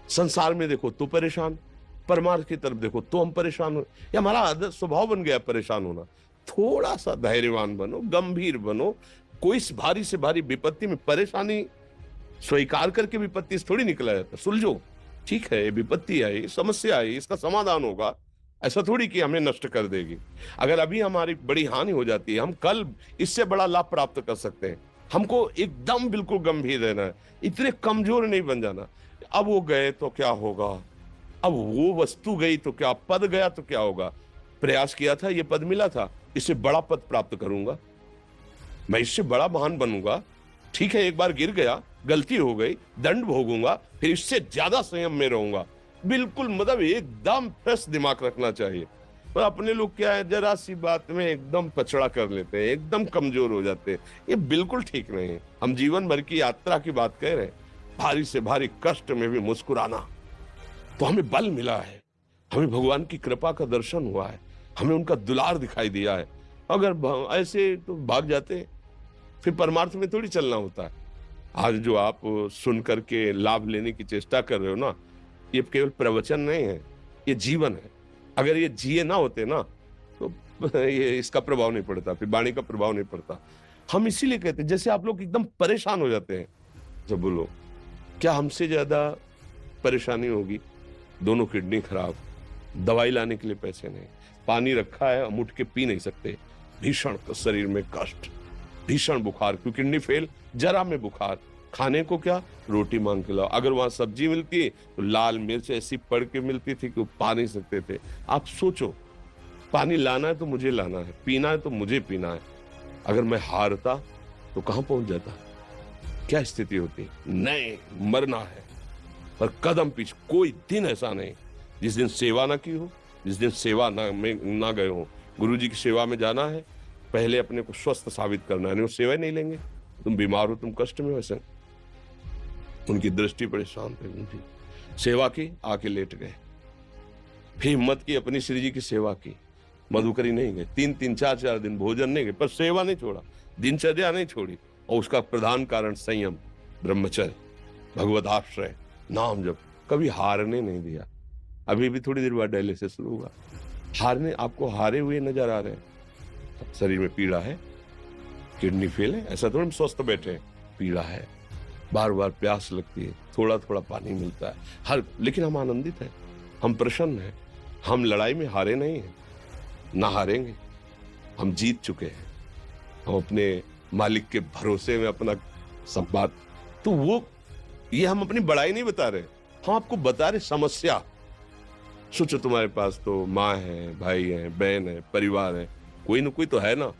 संसार में देखो तो परेशान, परमार्थ की तरफ देखो तो हम परेशान हो। ये हमारा आदत स्वभाव बन गया परेशान होना। थोड़ा सा धैर्यवान बनो, गंभीर बनो। कोई इस भारी से भारी विपत्ति में परेशानी स्वीकार करके विपत्ति से थोड़ी निकला जाता। सुलझो, ठीक है ये विपत्ति आई, समस्या आई, इसका समाधान होगा। ऐसा थोड़ी कि हमें नष्ट कर देगी। अगर अभी हमारी बड़ी हानि हो जाती है, हम कल इससे बड़ा लाभ प्राप्त कर सकते हैं। हमको एकदम बिल्कुल गंभीर रहना है, इतने कमजोर नहीं बन जाना। अब वो गए तो क्या होगा, अब वो वस्तु गई तो क्या, पद गया तो क्या होगा। प्रयास किया था, ये पद मिला था, इससे बड़ा पद प्राप्त करूंगा, मैं इससे बड़ा महान बनूंगा। ठीक है एक बार गिर गया, गलती हो गई, दंड भोगूंगा, फिर इससे ज्यादा संयम में रहूंगा। बिल्कुल मतलब एकदम फ्रेश दिमाग रखना चाहिए। पर अपने लोग क्या है, जरा सी बात में एकदम पछड़ा कर लेते हैं, एकदम कमजोर हो जाते हैं। ये बिल्कुल ठीक नहीं है। हम जीवन भर की यात्रा की बात कह रहे हैं, भारी से भारी कष्ट में भी मुस्कुराना, तो हमें बल मिला है, हमें भगवान की कृपा का दर्शन हुआ है, हमें उनका दुलार दिखाई दिया है। अगर ऐसे तो भाग जाते, फिर परमार्थ में थोड़ी चलना होता है। आज जो आप सुन करके लाभ लेने की चेष्टा कर रहे हो ना, ये केवल प्रवचन नहीं है, ये जीवन है। अगर ये जिए ना होते ना तो ये इसका प्रभाव नहीं पड़ता, फिर वाणी का प्रभाव नहीं पड़ता। हम इसीलिए कहते हैं, जैसे आप लोग एकदम परेशान हो जाते हैं जब बोलो, क्या हमसे ज्यादा परेशानी होगी। दोनों किडनी खराब, दवाई लाने के लिए पैसे नहीं, पानी रखा है हम उठ के पी नहीं सकते, भीषण शरीर में कष्ट, भीषण बुखार, क्योंकि किडनी फेल, जरा में बुखार, खाने को क्या, रोटी मांग के लाओ। अगर वहां सब्जी मिलती है तो लाल मिर्च ऐसी पड़ के मिलती थी कि वो पा नहीं सकते थे। आप सोचो, पानी लाना है तो मुझे लाना है, पीना है तो मुझे पीना है। अगर मैं हारता तो कहां पहुंच जाता, क्या स्थिति होती। नहीं, मरना है, पर कदम पीछे। कोई दिन ऐसा नहीं जिस दिन सेवा ना की हो, जिस दिन सेवा ना गए हो। गुरु जी की सेवा में जाना है, पहले अपने को स्वस्थ साबित करना है, नहीं वो सेवा नहीं लेंगे। तुम बीमार हो, तुम कष्ट में हो, ऐसे उनकी दृष्टि बड़े शांत है। उनकी सेवा की, आके लेट गए, फिर हिम्मत की, अपनी श्री जी की सेवा की। मधुकरी नहीं गए, 3-3 4-4 दिन भोजन नहीं गए, पर सेवा नहीं छोड़ा, दिनचर्या नहीं छोड़ी। और उसका प्रधान कारण संयम, ब्रह्मचर्य, भगवत आश्रय, नाम जप, कभी हारने नहीं दिया। अभी भी थोड़ी देर बाद डायलिसिस शुरू हुआ, हारने, आपको हारे हुए नजर आ रहे हैं। शरीर में पीड़ा है, किडनी फेल है, ऐसा थोड़ा हम स्वस्थ बैठे हैं, पीड़ा है, बार बार प्यास लगती है, थोड़ा थोड़ा पानी मिलता है हर, लेकिन हम आनंदित हैं, हम प्रसन्न हैं। हम लड़ाई में हारे नहीं हैं, ना हारेंगे, हम जीत चुके हैं। हम अपने मालिक के भरोसे में अपना संवाद, तो वो, ये हम अपनी बड़ाई नहीं बता रहे, हम आपको बता रहे समस्या। सोचो तुम्हारे पास तो माँ है, भाई है, बहन है, परिवार है, कोई ना कोई तो है ना।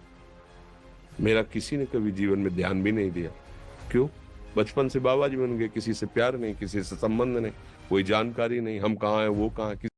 मेरा किसी ने कभी जीवन में ध्यान भी नहीं दिया। क्यों? बचपन से बाबा जी बन गए, किसी से प्यार नहीं, किसी से संबंध नहीं, कोई जानकारी नहीं, हम कहाँ हैं, वो कहाँ है।